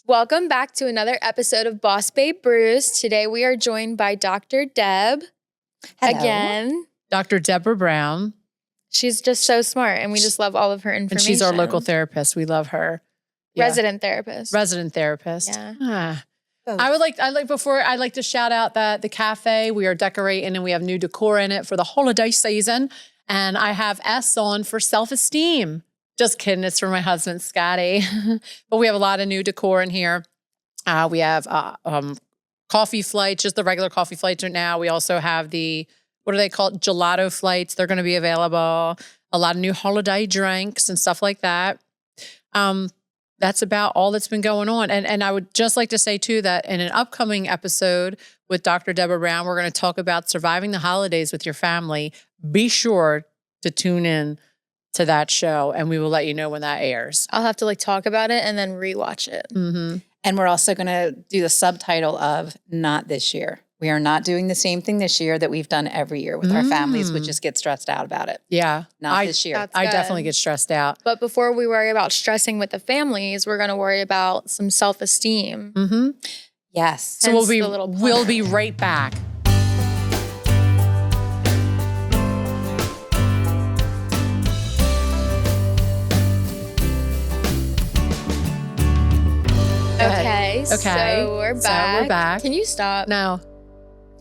Welcome back to another episode of Boss Babe Brews. Today we are joined by Dr. Deb. Hello. Again. Dr. Deborah Brown. She's just so smart and we just love all of her information. And she's our local therapist. We love her. Yeah. Resident therapist. Yeah. I'd like to shout out that the cafe, we are decorating and we have new decor in it for the holiday season. And I have S on for self-esteem. Just kidding. It's for my husband, Scotty. But we have a lot of new decor in here. We have coffee flights, just the regular coffee flights right now. We also have the, what are they called? Gelato flights. They're going to be available. A lot of new holiday drinks and stuff like that. That's about all that's been going on. And I would just like to say, too, that in an upcoming episode with Dr. Deborah Brown, we're going to talk about surviving the holidays with your family. Be sure to tune in to that show, and we will let you know when that airs. I'll have to talk about it and then rewatch it. Mm-hmm. And we're also going to do the subtitle of Not This Year. We are not doing the same thing this year that we've done every year with our families, which just get stressed out about it. Yeah. Not this year. I definitely get stressed out. But before we worry about stressing with the families, we're going to worry about some self-esteem. Mm-hmm. Yes. So we'll be right back. Okay, so we're back. Can you stop? No.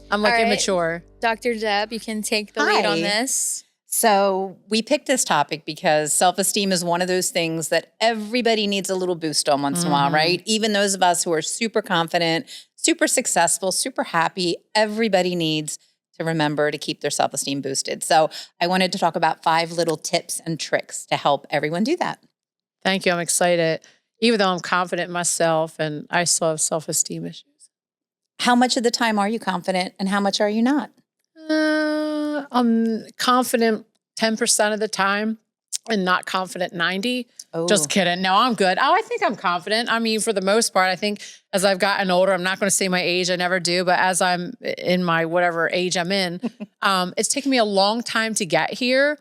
I'm immature. Dr. Deb, you can take the lead on this. So we picked this topic because self-esteem is one of those things that everybody needs a little boost on once in a while, right? Even those of us who are super confident, super successful, super happy, everybody needs to remember to keep their self-esteem boosted. So I wanted to talk about 5 little tips and tricks to help everyone do that. Thank you. I'm excited. Even though I'm confident in myself and I still have self-esteem issues. How much of the time are you confident and how much are you not? I'm confident 10% of the time and not confident 90%. Oh. Just kidding. No, I'm good. I think I'm confident. I mean, for the most part, I think as I've gotten older, I'm not going to say my age. I never do. But as I'm in my whatever age I'm in, it's taken me a long time to get here.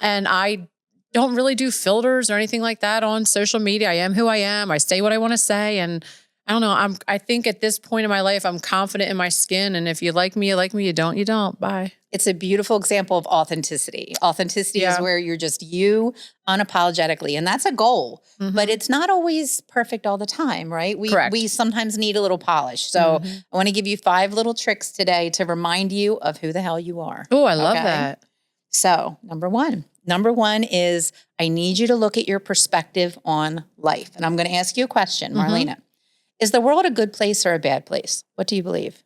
And I don't really do filters or anything like that on social media. I am who I am. I say what I want to say. And I don't know. I think at this point in my life, I'm confident in my skin. And if you like me, you like me. You don't, you don't. Bye. It's a beautiful example of authenticity. Authenticity is where you're just you unapologetically. And that's a goal. Mm-hmm. But it's not always perfect all the time, right? We sometimes need a little polish. So I want to give you 5 little tricks today to remind you of who the hell you are. Oh, I love that. So Number one is I need you to look at your perspective on life. And I'm going to ask you a question, Marlena. Is the world a good place or a bad place? What do you believe?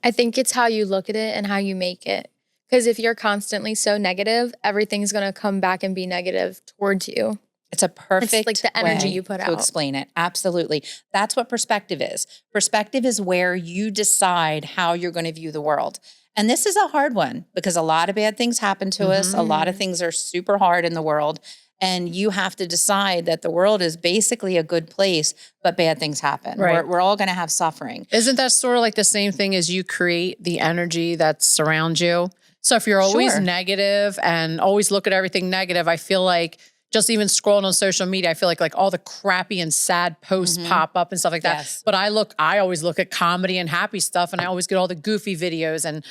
I think it's how you look at it and how you make it. Because if you're constantly so negative, everything's going to come back and be negative towards you. It's a perfect it's the energy you put out to explain it. Absolutely. That's what perspective is. Perspective is where you decide how you're going to view the world. And this is a hard one because a lot of bad things happen to us. A lot of things are super hard in the world. And you have to decide that the world is basically a good place, but bad things happen. Right. We're all going to have suffering. Isn't that sort of like the same thing as you create the energy that surrounds you? So if you're always negative and always look at everything negative, I feel like just even scrolling on social media, I feel like all the crappy and sad posts pop up and stuff like that. Yes. But I always look at comedy and happy stuff, and I always get all the goofy videos. And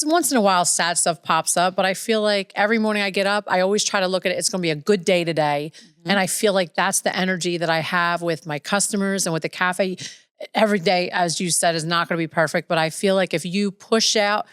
once in a while, sad stuff pops up. But I feel like every morning I get up, I always try to look at it. It's going to be a good day today. And I feel like that's the energy that I have with my customers and with the cafe. Every day, as you said, is not going to be perfect. But I feel like if you push out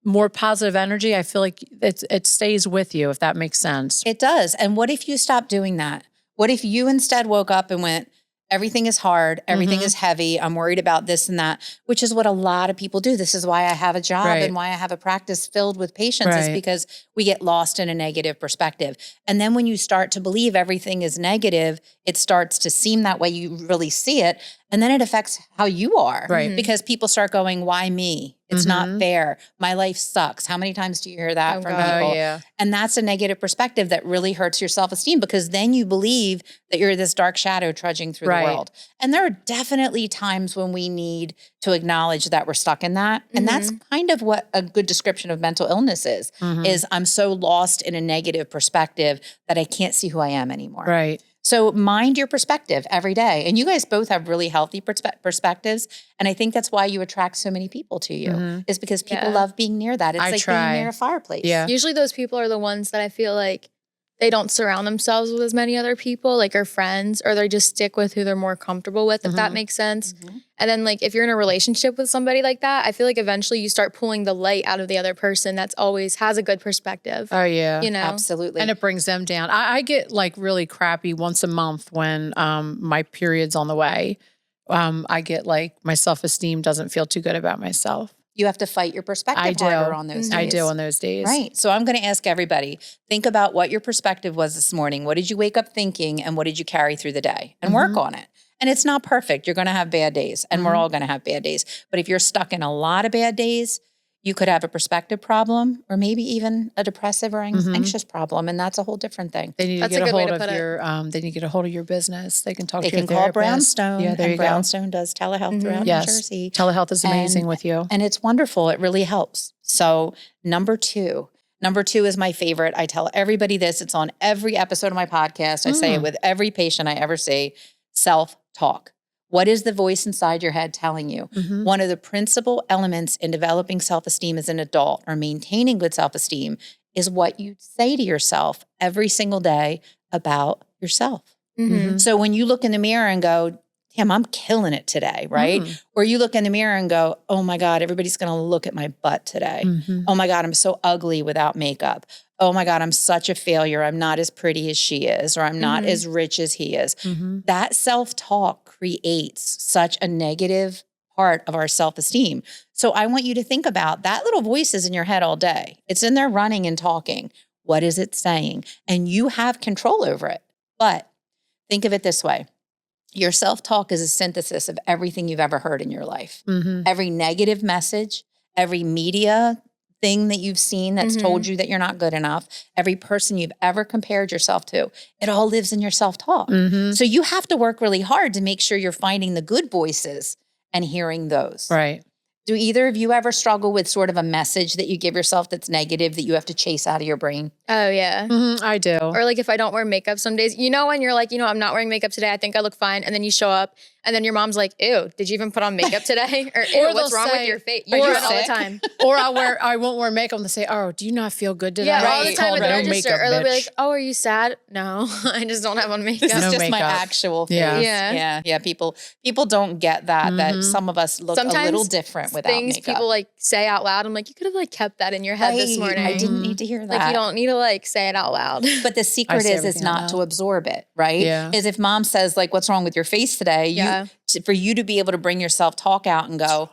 more positive energy, I feel like it stays with you, if that makes sense. It does. And what if you stopped doing that? What if you instead woke up and went, everything is hard, everything is heavy, I'm worried about this and that, which is what a lot of people do. This is why I have a job and why I have a practice filled with patients is because we get lost in a negative perspective. And then when you start to believe everything is negative, it starts to seem that way. You really see it. And then it affects how you are. Right. Because people start going, why me? It's not fair. My life sucks. How many times do you hear that from people? Yeah. And that's a negative perspective that really hurts your self-esteem because then you believe that you're this dark shadow trudging through the world. And there are definitely times when we need to acknowledge that we're stuck in that. And that's kind of what a good description of mental illness is I'm so lost in a negative perspective that I can't see who I am anymore. Right. So mind your perspective every day. And you guys both have really healthy perspectives. And I think that's why you attract so many people to you is because people love being near that. It's being near a fireplace. Yeah. Usually those people are the ones that I feel like they don't surround themselves with as many other people, like our friends, or they just stick with who they're more comfortable with, if that makes sense. And then like if you're in a relationship with somebody like that, I feel like eventually you start pulling the light out of the other person that's always has a good perspective. Oh yeah. You know? Absolutely. And it brings them down. I get like really crappy once a month when my period's on the way. I get like my self-esteem doesn't feel too good about myself. You have to fight your perspective harder on those days. I do on those days. Right. So I'm going to ask everybody, think about what your perspective was this morning. What did you wake up thinking and what did you carry through the day? And work on it. And it's not perfect. You're going to have bad days and we're all going to have bad days. But if you're stuck in a lot of bad days, you could have a perspective problem or maybe even a depressive or anxious problem. And that's a whole different thing. They need to get a hold of your they need to get a hold of your business. They can talk to your therapist. They can call Brownstone. Yeah, there you go. Brownstone does telehealth throughout New Jersey. Telehealth is amazing with you. And it's wonderful. It really helps. So number two is my favorite. I tell everybody this. It's on every episode of my podcast. I say it with every patient I ever see. Self-talk. What is the voice inside your head telling you? One of the principal elements in developing self-esteem as an adult or maintaining good self-esteem is what you say to yourself every single day about yourself. So when you look in the mirror and go, damn, I'm killing it today, right? Or you look in the mirror and go, oh my God, everybody's going to look at my butt today. Oh my God, I'm so ugly without makeup. Oh my God, I'm such a failure. I'm not as pretty as she is, or I'm not as rich as he is. That self-talk creates such a negative part of our self-esteem. So I want you to think about that little voice is in your head all day. It's in there running and talking. What is it saying? And you have control over it. But think of it this way. Your self-talk is a synthesis of everything you've ever heard in your life. Every negative message, every media thing that you've seen that's told you that you're not good enough, every person you've ever compared yourself to, it all lives in your self-talk. So you have to work really hard to make sure you're finding the good voices and hearing those. Right. Do either of you ever struggle with sort of a message that you give yourself that's negative that you have to chase out of your brain? Oh, yeah. I do. Or like if I don't wear makeup some days, you know, when you're like, I'm not wearing makeup today. I think I look fine. And then you show up and then your mom's like, ew, did you even put on makeup today? Or ew, what's wrong with your face? You do it all the time. Or I won't wear makeup and they say, oh, do you not feel good today? Yeah, all the time at the register. Makeup, or they'll be bitch. like, oh, are you sad? No, I just don't have on makeup. This is just makeup. my actual face. Yeah. People don't get that some of us look Sometimes a little different without things makeup. people like say out loud. I'm like, you could have like kept that in your head this morning. I didn't need to hear that. Like you don't need to like say it out loud. But the secret is not to absorb it, right? Yeah. Is if mom says like, what's wrong with your face today? For you to be able to bring your self-talk out and go,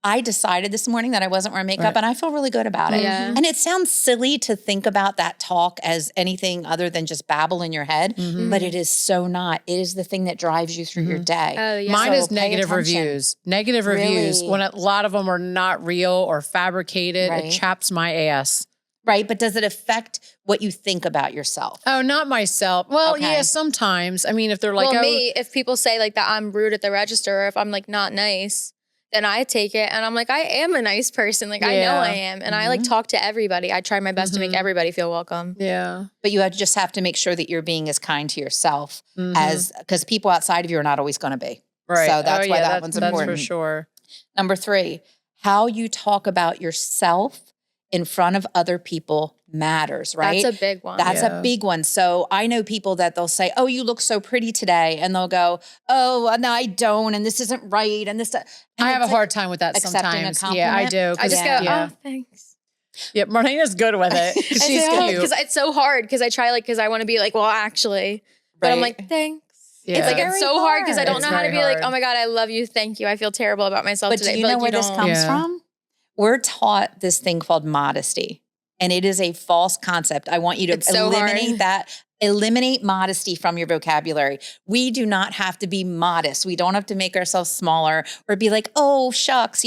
I decided this morning that I wasn't wearing makeup and I feel really good about it. Yeah. And it sounds silly to think about that talk as anything other than just babble in your head, but it is so not. It is the thing that drives you through your day. Oh, yeah. Mine So is pay negative attention. reviews. Negative reviews, Really? when a lot of them are not real or fabricated, Right. it chaps my ass. Right. But does it affect what you think about yourself? Oh, not myself. Well, Okay. yeah, sometimes. I mean, if they're like, Well, oh, me, if people say like that I'm rude at the register or if I'm like not nice, then I take it and I'm like, I am a nice person. Like I know Yeah. I am. And I like talk to everybody. I try my best to make everybody feel welcome. yeah. But you just have to make sure that you're being as kind to yourself as, because people outside of you are not always going to be. Right. So that's why that one's that's important. for sure. Number 3, how you talk about yourself in front of other people matters, right? That's a big one. That's a big one. So I know people that they'll say, oh, you look so pretty today. And they'll go, oh, no, I don't. And this isn't right. And this, and I have a it's hard time with that accepting a sometimes. Yeah, I compliment. do. I just go, yeah. oh, thanks. Yep, Marlena's good with it. She's cute. Because it's so hard because I try because I want to be like, well, actually. But I'm Right. like, thanks. Yeah. It's like, it's so hard because I don't It's know how to very be like, hard. oh my God, I love you. Thank you. I feel terrible about myself But today. do you know like, where this don't. comes Yeah. from? We're taught this thing called modesty. And it is a false concept. I want you to It's so eliminate hard. that. Eliminate modesty from your vocabulary. We do not have to be modest. We don't have to make ourselves smaller or be like, oh, shucks,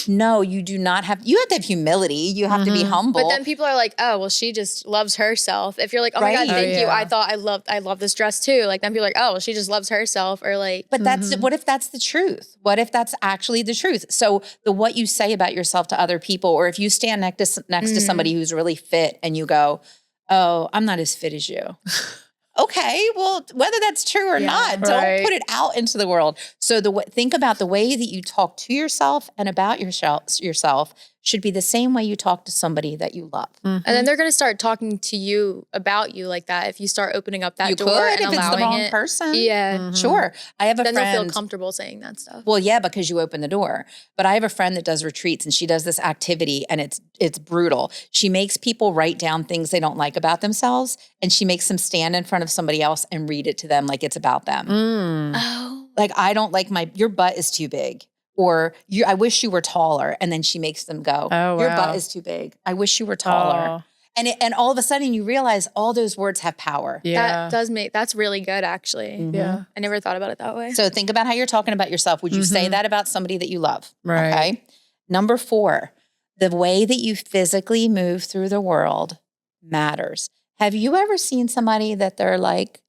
No, you do not have, you have to have humility. You have to be humble. But then people are like, oh, well, she just loves herself. If you're like, oh my God, Right. thank Oh, you. yeah. I thought I love this dress too. Like then people are like, oh, well, she just loves herself. Or like, But that's, what if that's the truth? What if that's actually the truth? So what you say about yourself to other people, or if you stand next to somebody who's really fit and you go, oh, I'm not as fit as you. Okay, well, whether that's true or not, don't put it out into the world. So think about the way that you talk to yourself and about yourself should be the same way you talk to somebody that you love. And then they're going to start talking to you about you like that if you start opening up that door and if allowing it's the wrong it. person. Yeah. Sure. I have a then friend. they'll feel comfortable saying that stuff. Well, yeah, because you open the door. But I have a friend that does retreats and she does this activity and it's brutal. She makes people write down things they don't like about themselves and she makes them stand in front of somebody else and read it to them like it's about them. Oh. Like, I don't like your butt is too big. Or I wish you were taller. And then she makes them go, your butt is too big. I wish you were taller. And all of a sudden you realize all those words have power. Yeah. That's really good actually. Yeah. I never thought about it that way. So think about how you're talking about yourself. Would you say that about somebody that you love? Right. Okay. Number 4, the way that you physically move through the world matters. Have you ever seen somebody that they're like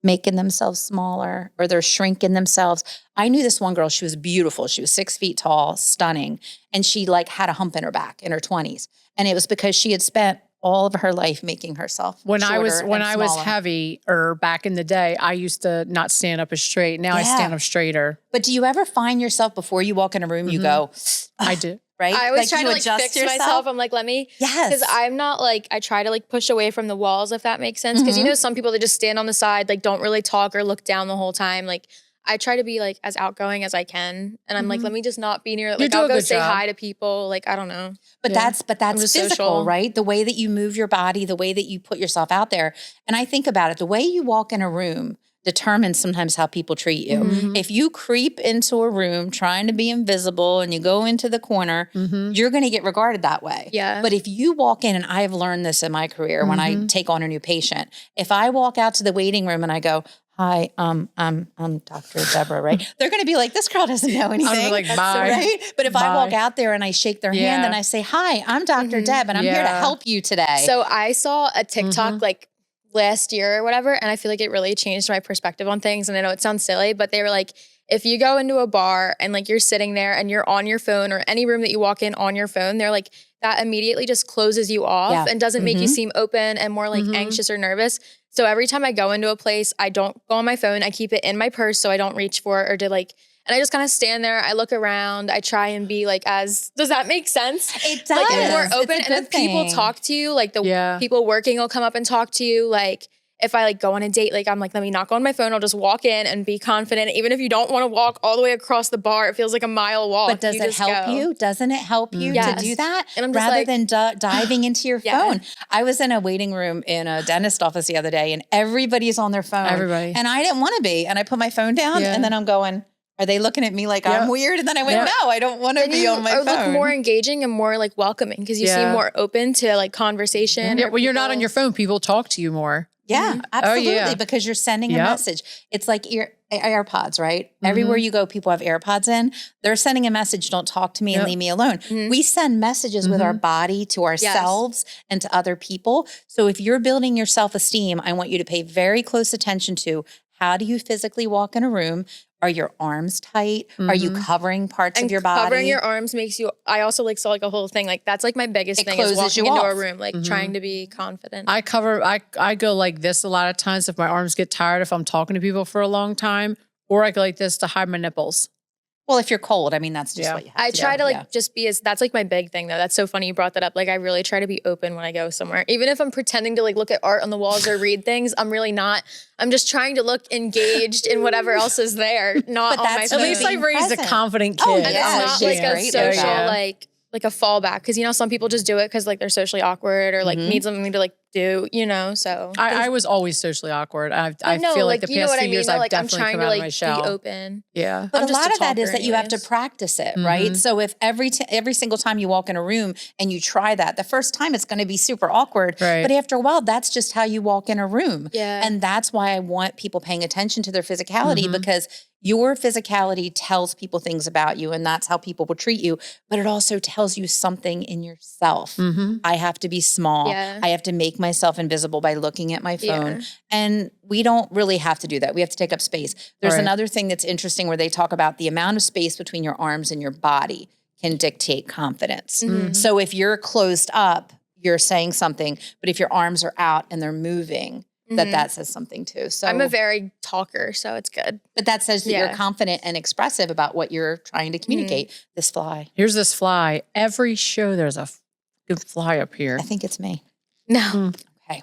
making themselves smaller or they're shrinking themselves? I knew this one girl, she was beautiful. She was 6 feet tall, stunning. And she like had a hump in her back in her 20s. And it was because she had spent all of her life making herself when I was smaller. heavy or back in the day, I used to not stand up as straight. Now I stand up straighter. But do you ever find yourself before you walk in a room, you go, I do. Right? I always try to like adjust fix yourself? myself. I'm like, let me. Yes. Because I'm not like, I try to like push away from the walls, if that makes sense. Because you know, some people that just stand on the side, like don't really talk or look down the whole time. Like I try to be like as outgoing as I can. And I'm like, let me just not be near, like I'll go say hi to people. Like, I don't know. But that's physical, social. right? The way that you move your body, the way that you put yourself out there. And I think about it, the way you walk in a room determines sometimes how people treat you. If you creep into a room trying to be invisible and you go into the corner, you're going to get regarded that way. Yeah. But if you walk in, and I have learned this in my career when I take on a new patient, if I walk out to the waiting room and I go, hi, I'm Dr. Deborah, right? They're going to be like, this girl doesn't know anything. I'm like, bye. Right? But if I walk out there and I shake their hand and I say, hi, I'm Dr. Deb and I'm here to help you today. So I saw a TikTok like last year or whatever, and I feel like it really changed my perspective on things. And I know it sounds silly, but they were like, if you go into a bar and like you're sitting there and you're on your phone, or any room that you walk in on your phone, they're like, that immediately just closes you off and doesn't make you seem open and more like anxious or nervous. So every time I go into a place, I don't go on my phone. I keep it in my purse so I don't reach for it or to like, and I just kind of stand there. I look around. I try and be like, does that make sense? It does. Like it's more open. It's a And if people talk to you, like the people working will come up and talk to you. Like if I like go on a date, like I'm like, let me not go on my phone. I'll just walk in and be confident. Even if you don't want to walk all the way across the bar, it feels like a mile walk. But does it help you? Doesn't it help you to do that? And I'm just rather like, than diving into your phone. I was in a waiting room in a dentist office the other day and everybody's on their phone. Everybody. And I didn't want to be. And I put my phone down and then I'm going, are they looking at me like I'm weird? And then I went, no, I don't want to be on my phone. Look more engaging and more like welcoming because you seem more open to like conversation. When you're not on your phone, people talk to you more. Yeah, absolutely. Because you're sending a message. It's like AirPods, right? Everywhere you go, people have AirPods in. They're sending a message, don't talk to me and leave me alone. We send messages with our body to ourselves and to other people. So if you're building your self-esteem, I want you to pay very close attention to how do you physically walk in a room? Are your arms tight? Are you covering parts of your body? Covering your arms makes you, I also like saw like a whole thing. Like that's like my biggest thing is walking into a room, like trying to be confident. I go like this a lot of times if my arms get tired, if I'm talking to people for a long time, or I go like this to hide my nipples. Well, if you're cold, I mean, that's just what you have I to try do. to like just be that's like my big thing though. That's so funny you brought that up. Like I really try to be open when I go somewhere. Even if I'm pretending to like look at art on the walls or read things, I'm really not. I'm just trying to look engaged in whatever else is there, not on my phone. At least I raised a confident kid. And it's not like a social like a fallback. Cause you know, some people just do it cause like they're socially awkward or like need something to like do, you know, so. I was always socially awkward. I feel like the past few years I've definitely come out of my shell. Be open. Yeah. But a lot of that is that you have to practice it, right? So if every single time you walk in a room and you try that, the first time it's going to be super awkward. Right. But after a while, that's just how you walk in a room. Yeah. And that's why I want people paying attention to their physicality because your physicality tells people things about you and that's how people will treat you. But it also tells you something in yourself. I have to be small. Yeah. I have to make myself invisible by looking at my phone. And we don't really have to do that. We have to take up space. There's another thing that's interesting where they talk about the amount of space between your arms and your body can dictate confidence. So if you're closed up, you're saying something, but if your arms are out and they're moving, that says something too. So I'm a very talker, so it's good. But that says that you're confident and expressive about what you're trying to communicate. This fly. Here's this fly. Every show there's a good fly up here. I think it's me. No. Okay.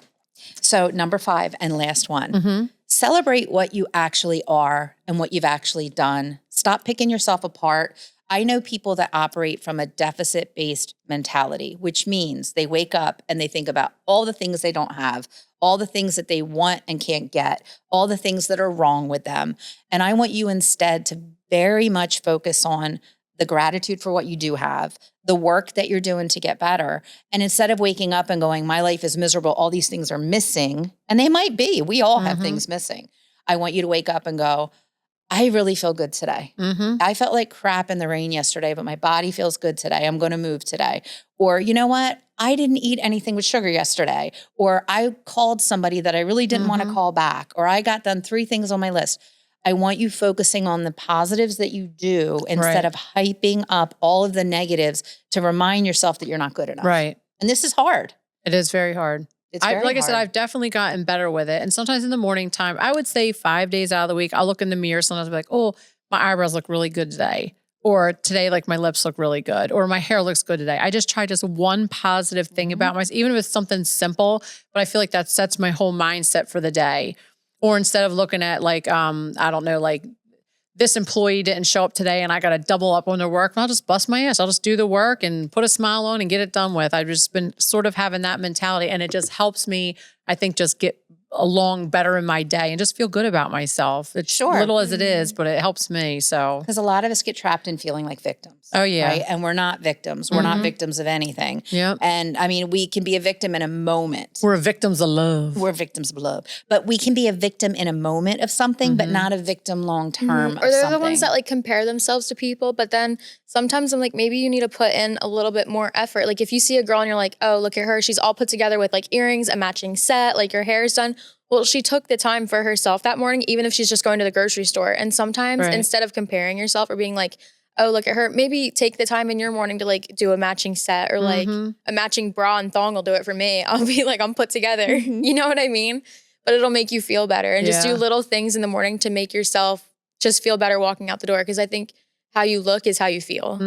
So number 5 and last one. Celebrate what you actually are and what you've actually done. Stop picking yourself apart. I know people that operate from a deficit-based mentality, which means they wake up and they think about all the things they don't have, all the things that they want and can't get, all the things that are wrong with them. And I want you instead to very much focus on the gratitude for what you do have, the work that you're doing to get better. And instead of waking up and going, my life is miserable, all these things are missing, and they might be, we all have things missing. I want you to wake up and go, I really feel good today. I felt like crap in the rain yesterday, but my body feels good today. I'm going to move today. Or, you know what? I didn't eat anything with sugar yesterday. Or I called somebody that I really didn't want to call back. Or I got done 3 things on my list. I want you focusing on the positives that you do instead of hyping up all of the negatives to remind yourself that you're not good enough. Right. And this is hard. It is very hard. It's very like hard. I said, I've definitely gotten better with it. And sometimes in the morning time, I would say 5 days out of the week, I'll look in the mirror. Sometimes I'll be like, oh, my eyebrows look really good today. Or today, like my lips look really good. Or my hair looks good today. I just try just one positive thing about myself, even if it's something simple, but I feel like that sets my whole mindset for the day. Or instead of looking at like, I don't know, like this employee didn't show up today and I got to double up on their work. I'll just bust my ass. I'll just do the work and put a smile on and get it done with. I've just been sort of having that mentality, and it just helps me, I think, just get along better in my day and just feel good about myself. It's little as it is, but it helps me. So, because a lot of us get trapped in feeling like victims. Oh yeah. Right? And we're not victims. We're not victims of anything. Yep. And I mean, we can be a victim in a moment. We're victims of love. We're victims of love. But we can be a victim in a moment of something, but not a victim long term. Or they're the ones that like compare themselves to people, but then sometimes I'm like, maybe you need to put in a little bit more effort. Like if you see a girl and you're like, oh, look at her, she's all put together with like earrings, a matching set, like her hair's done. Well, she took the time for herself that morning, even if she's just going to the grocery store. And sometimes instead of comparing yourself or being like, oh, look at her, maybe take the time in your morning to like do a matching set or like a matching bra and thong will do it for me. I'll be like, I'm put together. You know what I mean? But it'll make you feel better and just do little things in the morning to make yourself just feel better walking out the door. Because I think how you look is how you feel.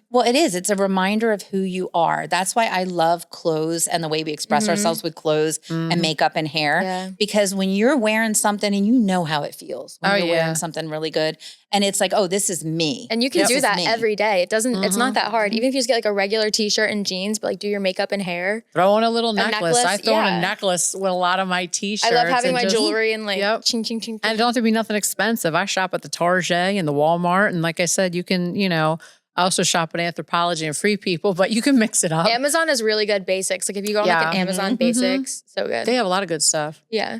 Well, it is. It's a reminder of who you are. That's why I love clothes and the way we express ourselves with clothes and makeup and hair. Yeah. Because when you're wearing something and you know how it feels when you're wearing something really good, and it's like, oh, this is me. And you can do that every day. It doesn't, it's not that hard. Even if you just get like a regular t-shirt and jeans, but like do your makeup and hair. Throw on a little necklace. I throw on yeah. a necklace with a lot of my t-shirts. I love having my just, jewelry and like ching, ching, ching. And it don't have to be nothing expensive. I shop at the Target and the Walmart. And like I said, you can, you know, I also shop at Anthropology and Free People, but you can mix it up. Amazon is really good basics. Like if you go on like an Amazon basics, so good. They have a lot of good stuff. Yeah.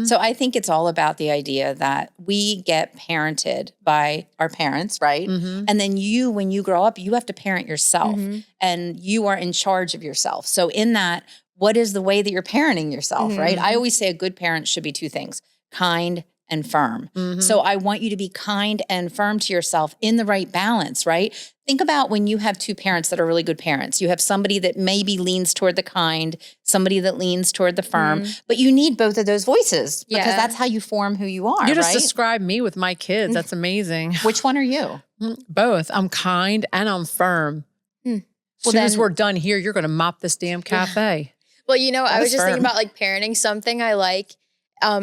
So I think it's all about the idea that we get parented by our parents, right? And then you, when you grow up, you have to parent yourself and you are in charge of yourself. So in that, what is the way that you're parenting yourself, right? I always say a good parent should be 2 things, kind and firm. So I want you to be kind and firm to yourself in the right balance, right? Think about when you have 2 parents that are really good parents. You have somebody that maybe leans toward the kind, somebody that leans toward the firm, but you need both of those voices because that's how you form who you are, You just right? described me with my kids. That's amazing. Which one are you? Both. I'm kind and I'm firm. As soon as we're done here, you're going to mop this damn cafe. Well, you know, I was just firm. thinking about like parenting something I like.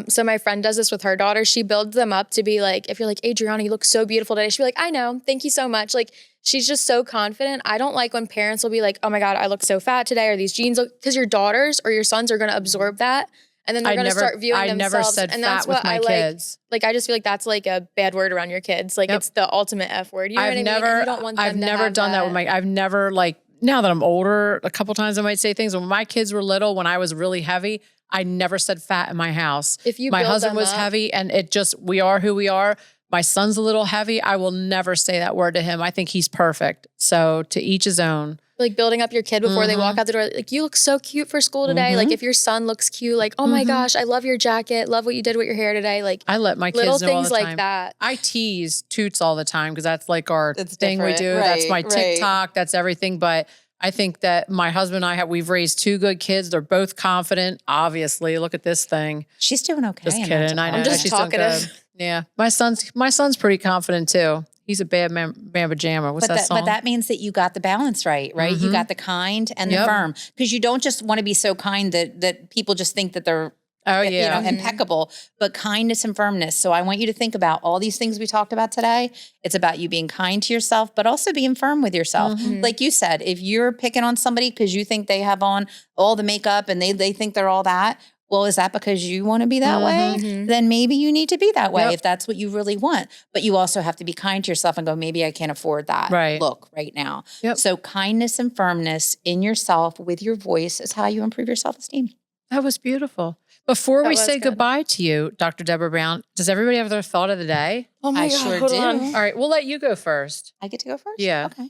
So my friend does this with her daughter. She builds them up to be like, if you're like, Adriana, you look so beautiful today. She'll be like, I know. Thank you so much. Like, she's just so confident. I don't like when parents will be like, oh my God, I look so fat today. Or these jeans look, because your daughters or your sons are going to absorb that. And then they're going to start viewing themselves. I never said and fat that's with what my I kids. Like, I just feel like that's like a bad word around your kids. Like it's the ultimate F word. You know what I mean? And you don't want them I've to never have done that with I've never like, now that I'm older, a couple times I might say things. When my kids were little, when I was really heavy, I never said fat in my house. If you my build husband them was up- heavy and it just, we are who we are. My son's a little heavy. I will never say that word to him. I think he's perfect. So to each his own. Like building up your kid before they walk out the door. Like, you look so cute for school today. Like if your son looks cute, like, oh my gosh, I love your jacket. Love what you did with your hair today. Like I let my kids little know all things the like time. that. I tease Toots all the time because that's like our It's thing we different. do. That's my Right, TikTok. That's everything. But I think that my husband and we've raised 2 good kids. They're both confident. Obviously, look at this thing. She's doing okay. Just kidding. I know. I'm just She's doing talkative. good. Yeah. My son's pretty confident too. He's a bad man pajama. What's that song? But that means that you got the balance right? You got the kind and the firm. Because you don't just want to be so kind that people just think that they're impeccable, but kindness and firmness. So I want you to think about all these things we talked about today. It's about you being kind to yourself, but also being firm with yourself. Like you said, if you're picking on somebody because you think they have on all the makeup and they think they're all that, well, is that because you want to be that way? Then maybe you need to be that way if that's what you really want. But you also have to be kind to yourself and go, maybe I can't afford that look right now. So kindness and firmness in yourself with your voice is how you improve your self-esteem. That was beautiful. Before we say goodbye to you, Dr. Deborah Brown, does everybody have their thought of the day? Oh my God, sure hold do. on. All right, we'll let you go first. I get to go first? Yeah. Okay.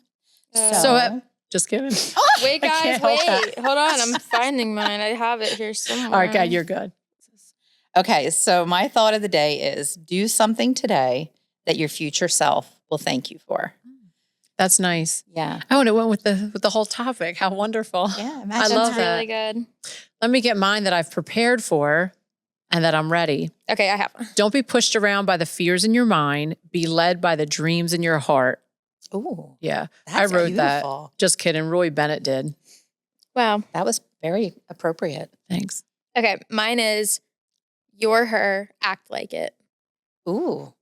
So just kidding. Wait, guys, can't help that. hold on. I'm finding mine. I have it here somewhere. All right, God, you're good. Okay, so my thought of the day is do something today that your future self will thank you for. That's nice. Yeah. Oh, and it went with the whole topic. How wonderful. Yeah, I love That's that. really good. Let me get mine that I've prepared for and that I'm ready. Okay, I have. Don't be pushed around by the fears in your mind. Be led by the dreams in your heart. Ooh. Yeah. That's I wrote beautiful. that. Just kidding. Roy Bennett did. Wow. That was very appropriate. Thanks. Okay, mine is you're her, act like it. Ooh.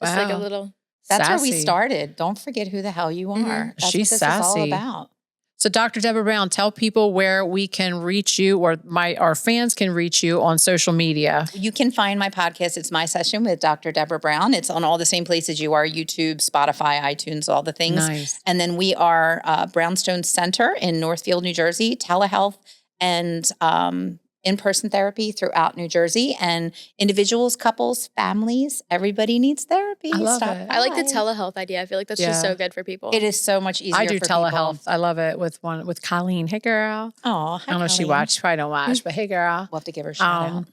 Just like a Wow. little. That's where we Sassy. started. Don't forget who the hell you are. That's She's what this is all sassy. about. So Dr. Deborah Brown, tell people where we can reach you or our fans can reach you on social media. You can find my podcast. It's My Session with Dr. Deborah Brown. It's on all the same places you are, YouTube, Spotify, iTunes, all the things. Nice. And then we are Brownstone Center in Northfield, New Jersey, telehealth and in-person therapy throughout New Jersey. And individuals, couples, families, everybody needs therapy. I love Stop it. I like the by. telehealth idea. I feel like that's just Yeah. so good for people. It is so much easier I do for telehealth. people. I love it with Colleen. Hey, girl. Oh, I don't know if she watched. She probably don't watch, but hey, girl. We'll have to give her a shout out.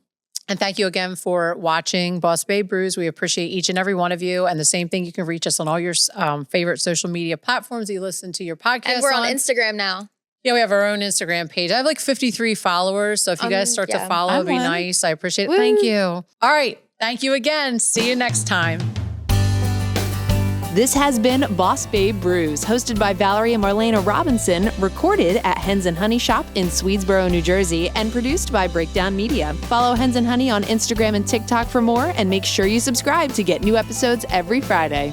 And thank you again for watching Boss Babe Brews. We appreciate each and every one of you. And the same thing, you can reach us on all your favorite social media platforms that you listen to your podcast and we're on Instagram now. Yeah, we have our own Instagram page. I have like 53 followers. So if you guys start to follow, it'd be one. nice. I appreciate it. Thank you. All right. Thank you again. See you next time. This has been Boss Babe Brews, hosted by Valerie and Marlena Robinson, recorded at Hens and Honey Shop in Swedesboro, New Jersey, and produced by Breakdown Media. Follow Hens and Honey on Instagram and TikTok for more, and make sure you subscribe to get new episodes every Friday.